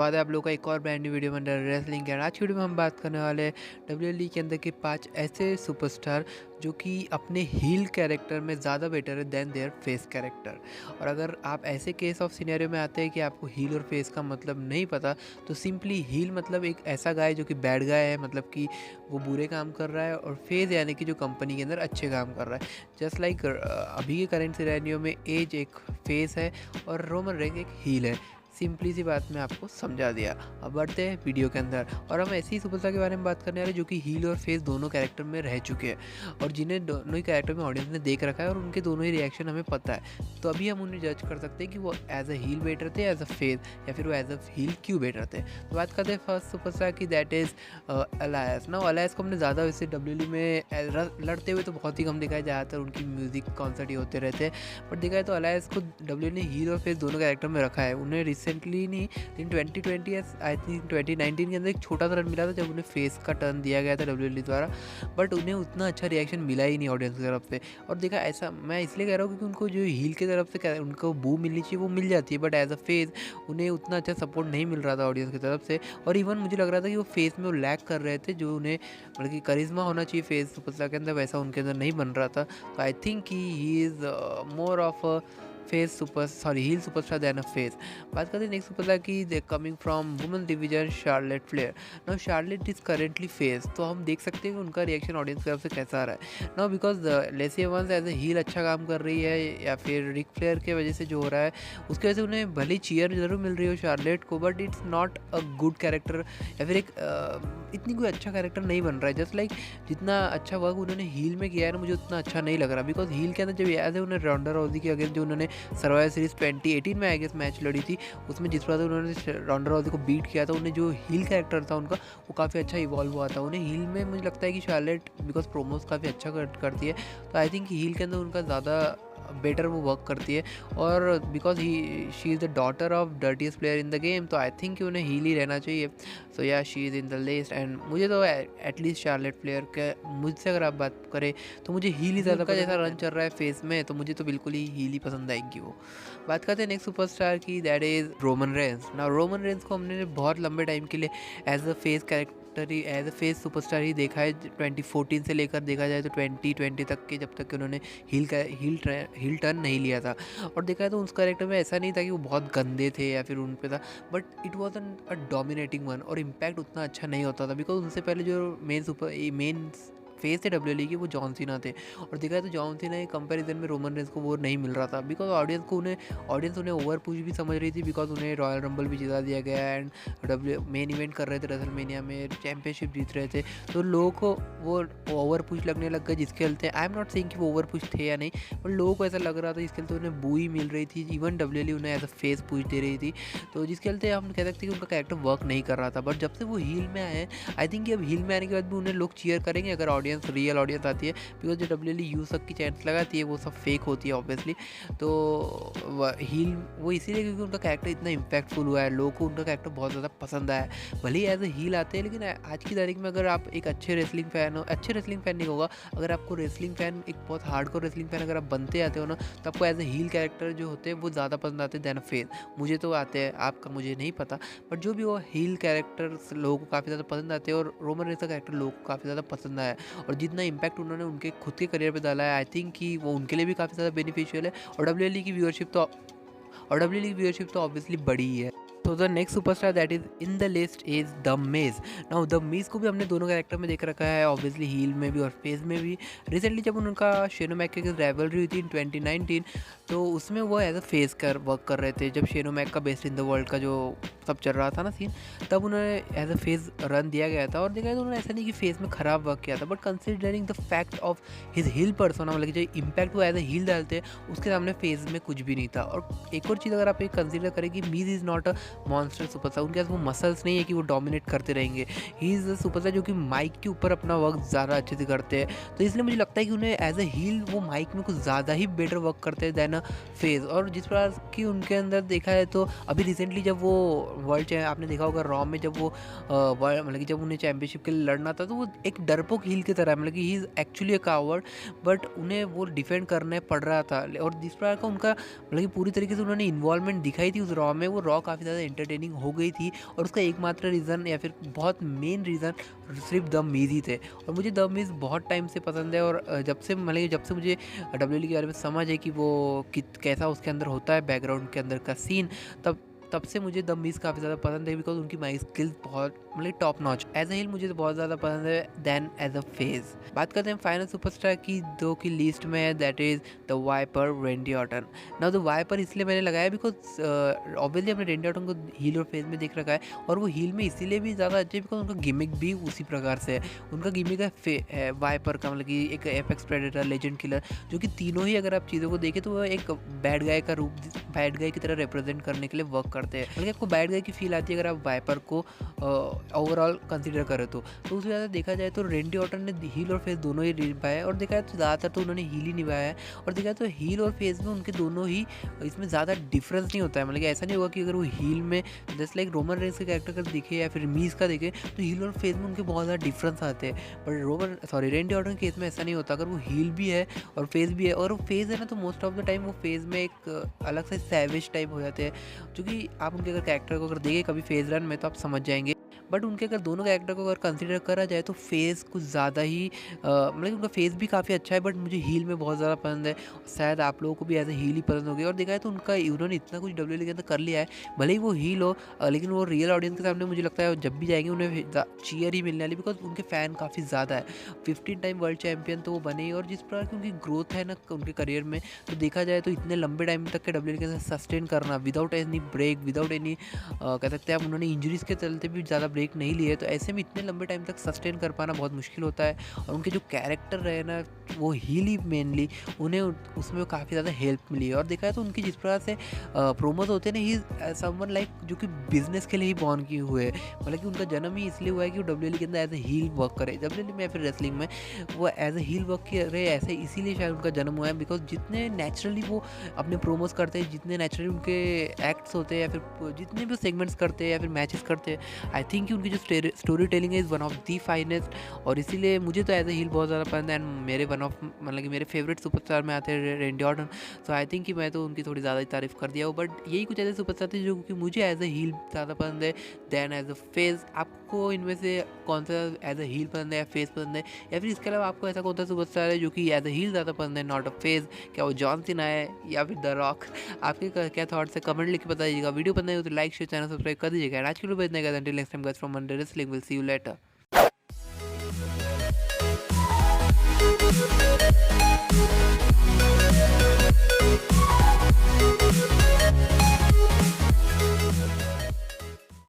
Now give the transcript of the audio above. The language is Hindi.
स्वागत है आप लोगों का एक और ब्रांड न्यू वीडियो में अंडर रेसलिंग के। आज की वीडियो में हम बात करने वाले हैं डब्ल्यूडब्ल्यूई के अंदर के 5 ऐसे सुपरस्टार जो कि अपने हील कैरेक्टर में ज़्यादा बेटर है देन देयर फेस कैरेक्टर। और अगर आप ऐसे केस ऑफ सिनेरियो में आते हैं कि आपको हील और फेस का मतलब नहीं पता, तो सिंपली हील मतलब एक ऐसा गाय जो कि बैड गाय है, मतलब कि वो बुरे काम कर रहा है, और फेस यानी कि जो कंपनी के अंदर अच्छे काम कर रहा है। जस्ट लाइक अभी के करेंट सिनेरियो में एज एक फेस है और रोमन रेंज एक हील है। सिंपली सी बात मैं आपको समझा दिया। अब बढ़ते हैं वीडियो के अंदर, और हम ऐसी ही सुपरस्टार के बारे में बात करने वाले जो कि हील और फेस दोनों कैरेक्टर में रह चुके हैं और जिन्हें दोनों ही कैरेक्टर में ऑडियंस ने देख रखा है और उनके दोनों ही रिएक्शन हमें पता है। तो अभी हम उन्हें जज कर सकते हैं कि वो एज अ हील बेटर थे, एज अ फेस, या फिर वो एज अ हील क्यों बेटर थे। तो बात करते हैं फर्स्ट सुपरस्टार की, दैट इज़ अलायंस। ना अलायंस को हमने ज़्यादा वैसे डब्ल्यूडब्ल्यूई में लड़ते हुए तो बहुत ही कम दिखा है, ज़्यादातर उनकी म्यूजिक कॉन्सर्ट ही होते रहते हैं। बट देखा है तो अलायंस को डब्ल्यूडब्ल्यूई ने हील और फेस दोनों कैरेक्टर में रखा है। उन्हें रिसेंटली नहीं, इन 2020 आई थिंक 2019 के अंदर एक छोटा सा रन मिला था जब उन्हें फेस का टर्न दिया गया था डब्ल्यूडब्ल्यूई द्वारा, बट उन्हें उतना अच्छा रिएक्शन मिला ही नहीं ऑडियंस की तरफ से। और देखा ऐसा मैं इसलिए कह रहा हूँ क्योंकि उनको जो हील की तरफ से उनको बू मिलनी चाहिए वो मिल जाती है, बट एज अ फेस उन्हें उतना अच्छा सपोर्ट नहीं मिल रहा था ऑडियंस की तरफ से। और इवन मुझे लग रहा था कि वो फेस में वो लैक कर रहे थे, जो उन्हें मतलब कि करिश्मा होना चाहिए फेस सुपरस्टार के अंदर, वैसा उनके अंदर नहीं बन रहा था। तो I think he is more of heel superstar than a face. बात करते हैं नेक्स्ट सुपरस्टार की, they coming from women division Charlotte Flair. Now Charlotte is currently face, तो हम देख सकते हैं कि उनका रिएक्शन ऑडियंस की तरफ से कैसा आ रहा है। Now because Lacey Evans as a heel अच्छा काम कर रही है, या फिर रिक फ्लेयर की वजह से जो हो रहा है उसकी वजह से उन्हें भली चीयर जरूर मिल रही हो शार्लेट को, but it's not a good character, या फिर एक इतनी कोई अच्छा कैरेक्टर नहीं बन रहा है। जस्ट लाइक जितना अच्छा वर्क उन्होंने हील में किया है ना, मुझे उतना अच्छा नहीं लग रहा। बिकॉज हील के अंदर जब याद है उन्हें रॉन्डा राउजी के अगेंस्ट जो उन्होंने सर्वाइवर सीरीज 2018 में आई गेस मैच लड़ी थी, उसमें जिस प्रकार उन्होंने रॉन्डा राउजी को बीट किया था, उन्हें जो हील कैरेक्टर था उनका वो काफ़ी अच्छा इवॉल्व हुआ था। उन्हें हील में मुझे लगता है कि शार्लेट बिकॉज प्रोमोस काफ़ी अच्छा करती है, तो आई थिंक हील के अंदर उनका ज़्यादा बेटर वो वर्क करती है। और because she is the daughter of dirtiest player in the game, तो आई थिंक कि उन्हें हील ही रहना चाहिए। सो या she is in the list, and मुझे तो एटलीस्ट शार्लेट प्लेयर के मुझसे अगर आप बात करें तो मुझे हील ही ज़्यादा, जैसा रन चल रहा है फेस में, तो मुझे तो बिल्कुल ही हील ही पसंद आएगी वो। बात करते हैं नेक्स्ट सुपरस्टार की, दैट इज़ रोमन रेंस। ना रोमन रेंस को हमने बहुत लंबे टाइम के लिए एज अ फेस कैरेक्टर ही, एज अ फेस सुपरस्टार ही देखा है। 2014 से लेकर देखा जाए तो 2020 तक के, जब तक कि उन्होंने हील टर्न नहीं लिया था। और देखा है तो उस कैरेक्टर में ऐसा नहीं था कि वो बहुत गंदे थे या फिर उन पे था, but it was a dominating one, और इम्पैक्ट उतना अच्छा नहीं होता था। बिकॉज उनसे पहले जो मेन फेस थे डब्ल्यूडब्ल्यूई के वो जॉन सीना थे, और देखा है तो जॉन सीना के कंपैरिजन में रोमन रेंस को वो नहीं मिल रहा था। बिकॉज ऑडियंस उन्हें ओवर पुश भी समझ रही थी, बिकॉज उन्हें रॉयल रंबल भी जिता दिया गया, एंड मेन इवेंट कर रहे थे रेसलमेनिया में, चैंपियनशिप जीत रहे थे, तो लोगों को वो ओवर पुश लगने लग गया, जिसके चलते आई एम नॉट सेइंग कि वो ओवर पुश थे या नहीं, पर लोगों को ऐसा लग रहा था, जिसके चलते उन्हें बुई मिल रही थी। इवन डब्ल्यूडब्ल्यूई उन्हें एज अ फेस पुश दे रही थी, तो जिसके चलते हम कह सकते हैं कि उनका कैरेक्टर वर्क नहीं कर रहा था। बट जब से वो हील में आए हैं, आई थिंक कि अब हील में आने के बाद भी उन्हें लोग चीयर करेंगे अगर ऑडियंस रियल ऑडियंस आती है। बिकॉज जो डब्ल्यूडब्ल्यूई यूज तक की चांस लगाती है वो सब फेक होती है ऑब्वियसली। तो हील वो इसीलिए क्योंकि उनका कैरेक्टर इतना इम्पैक्टफुल हुआ है, लोगों को उनका कैरेक्टर बहुत ज़्यादा पसंद आया है। भले ही एज ए हील आते हैं, लेकिन आज की तारीख में अगर आप एक अच्छे रेसलिंग फैन हो, अच्छे रेसलिंग फैन नहीं होगा, अगर आपको रेसलिंग फैन, एक बहुत हार्डकोर रेसलिंग फैन अगर आप बनते आते हो ना, तो आपको एज ए हील कैरेक्टर जो होते हैं वो ज़्यादा पसंद आते हैं देन अ फेस। मुझे तो आते हैं, आपका मुझे नहीं पता, बट जो भी वो हील कैरेक्टर्स लोगों को काफ़ी ज़्यादा पसंद आते हैं, और रोमन रेंस का कैरेक्टर लोगों को काफ़ी ज़्यादा पसंद आया है। और जितना इम्पैक्ट उन्होंने उनके खुद के करियर पे डाला है, आई थिंक कि वो उनके लिए भी काफ़ी ज़्यादा बेनिफिशियल है। और डब्ल्यूडब्ल्यूई की व्यूअरशिप तो ऑब्वियसली बड़ी ही है। तो the next superstar that is in the list is the Miz. Now the Miz को भी हमने दोनों कैरेक्टर में देख रखा है, ऑब्वियसली हील में भी और फेस में भी। रिसेंटली जब उनका शेनो मैक के राइवलरी हुई थी इन 2019, तो उसमें वो एज अ फेस वर्क कर रहे थे। जब शेनो मैक का बेस्ट इन द वर्ल्ड का जो सब चल रहा था ना सीन, तब उन्हें एज अ फेस रन दिया गया था। और देखा जाए तो उन्होंने ऐसा नहीं कि फेस में ख़राब वर्क किया था, but considering the fact of his heel persona, मतलब जो इम्पैक्ट वो एज अ हील डालते हैं, उसके सामने फेस में कुछ भी नहीं था। और एक और चीज़ अगर आप एक कंसिडर करें कि मीज is not a monster superstar, उनके पास वो मसल्स नहीं है कि वो डोमिनेट करते रहेंगे। ही इज़ अ सुपरस्टार जो कि माइक के ऊपर अपना वर्क ज़्यादा अच्छे से करते हैं, तो इसलिए मुझे लगता है कि उन्हें एज अ हील वो माइक में कुछ ज़्यादा ही बेटर वर्क करते हैं देन फेज़। और जिस प्रकार की उनके अंदर देखा जाए तो अभी रिसेंटली जब वो आपने देखा होगा रॉ में जब वो मतलब कि जब उन्हें चैंपियनशिप के लिए लड़ना था तो वो एक डरपोक हील की तरह, मतलब कि he is actually a coward, but उन्हें वो डिफेंड करने पड़ रहा था। और जिस प्रकार का उनका मतलब कि पूरी तरीके से उन्होंने इन्वॉल्वमेंट दिखाई थी उस रॉ में, वो रॉ काफ़ी ज़्यादा एंटरटेनिंग हो गई थी। और उसका एकमात्र रीज़न या फिर बहुत मेन रीज़न सिर्फ द मीज़ ही थे। और मुझे द मीज़ बहुत टाइम से पसंद है। और जब से मतलब कि जब से मुझे डब्ल्यूडब्ल्यूई के बारे में समझ है कि वो कैसा उसके अंदर होता है, बैकग्राउंड के अंदर का सीन, तब तब से मुझे द मीज़ काफ़ी ज़्यादा पसंद है, बिकॉज उनकी माइक स्किल्स बहुत मतलब top notch. As a heel मुझे तो बहुत ज़्यादा पसंद है देन एज अ फेज़। बात करते हैं फाइनल सुपरस्टार की, दो की लिस्ट में है, that is the viper Randy Orton. Now the viper इसलिए मैंने लगाया बिकॉज ऑब्वियसली हमने रेंडी ऑर्टन को हील और फेज़ में देख रखा है, और वो हील में इसीलिए भी ज़्यादा अच्छे बिकॉज उनका गिमिक भी उसी प्रकार से है। उनका गिमिक है वाइपर का, मतलब कि एक एपेक्स प्रेडेटर, लेजेंड किलर, जो कि तीनों ही अगर आप चीज़ों को देखें तो वो एक बैड गाय का रूप, बैड गाय की तरह रिप्रेजेंट करने के लिए वर्क करते हैं। मतलब आपको बैड गाय की फील आती है अगर आप वाइपर को ओवरऑल कंसीडर करें तो उससे ज़्यादा देखा जाए तो रेंडी ऑर्टन ने हील और फेस दोनों ही निभाया है। और देखा जाए तो ज़्यादातर तो उन्होंने हील ही निभाया है। और देखा जाए तो हील और फेस में उनके दोनों ही, इसमें ज़्यादा डिफरेंस नहीं होता है। मतलब कि ऐसा नहीं होगा कि अगर वो हील में जस्ट लाइक रोमन रेंस के कैरेक्टर का देखे या फिर मीज का देखे तो हील और फेस में उनके बहुत ज़्यादा डिफरेंस आते हैं। बट रेंडी ऑर्टन केस में ऐसा नहीं होता। अगर वो हील भी है और फेस भी है, और वो फेस है ना, तो मोस्ट ऑफ द टाइम वो फेस में एक अलग से सैवेज टाइप हो जाते हैं, क्योंकि आप उनके अगर कैरेक्टर को अगर देखें कभी फेज रन में तो आप समझ जाएंगे। बट उनके अगर दोनों कैरेक्टर को अगर कंसिडर करा जाए तो फेस कुछ ज़्यादा ही मतलब उनका फेस भी काफ़ी अच्छा है, बट मुझे हील में बहुत ज़्यादा पसंद है। शायद आप लोगों को भी एज ए हील ही पसंद होगी। और देखा जाए तो उनका उन्होंने इतना कुछ डब्ल्यूडब्ल्यूई के अंदर कर लिया है, भले ही वो हील हो, लेकिन वो रियल ऑडियंस के सामने मुझे लगता है जब भी जाएंगे उन्हें चीयर ही मिलने वाली, बिकॉज उनके फ़ैन काफ़ी ज़्यादा है। 15 टाइम वर्ल्ड चैंपियन तो वो बने ही, और जिस प्रकार की उनकी ग्रोथ है ना उनके करियर में, तो देखा जाए तो इतने लंबे टाइम तक के डब्ल्यूडब्ल्यूई के अंदर सस्टेन करना without any break, without any कह सकते हैं आप, उन्होंने इंजरीज़ के चलते भी ज़्यादा ब्रेक नहीं लिए, तो ऐसे में इतने लंबे टाइम तक सस्टेन कर पाना बहुत मुश्किल होता है। और उनके जो कैरेक्टर रहे ना, वो हील ही मेनली उन्हें उसमें काफ़ी ज़्यादा हेल्प मिली है। और देखा है तो उनकी जिस प्रकार से प्रोमोज होते हैं ना, ही समवन लाइक जो कि बिजनेस के लिए ही बॉर्न किए हुए है। मतलब कि उनका जन्म ही इसलिए हुआ है कि वो डब्ल्यूडब्ल्यूई के अंदर एज ए हील वर्क करे, डब्ल्यूडब्ल्यूई में या फिर रेसलिंग में वो एज ए हील वर्क करे, ऐसे इसीलिए शायद उनका जन्म हुआ है। बिकॉज जितने नेचुरली वो अपने प्रोमोज करते हैं, जितने नेचुरली उनके एक्ट्स होते हैं, या फिर जितने भी सेगमेंट्स करते हैं या फिर मैचेस करते हैं, आई थिंक कि उनकी जो स्टोरी टेलिंग है is one of the finest. और इसीलिए मुझे तो एज ए हील बहुत ज़्यादा पसंद है। एंड मेरे वन ऑफ मतलब कि मेरे फेवरेट सुपरस्टार में आते हैं रेंडी ऑर्टन। सो आई थिंक कि मैं तो उनकी थोड़ी ज़्यादा ही तारीफ़ कर दिया हूँ। बट यही कुछ ऐसे सुपरस्टार थे जो कि मुझे एज ए हील ज़्यादा पसंद है दैन एज अ फेस। आपको इनमें से कौन सा एज अ हील पसंद है या फेस पसंद है, या फिर इसके अलावा आपको ऐसा कौन सा सुपरस्टार है जो कि एज अ हील ज़्यादा पसंद है नॉट अ फेस? क्या वो जॉन सीना है या फिर द रॉक? आपके क्या थॉट्स है कमेंट लिख के बता दीजिएगा। वीडियो पसंद है तो लाइक शेयर चैनल सब्सक्राइब कर दीजिएगा। आज के लिए इतना ही, guys, until next time guys from Monday Wrestling, we'll see you later.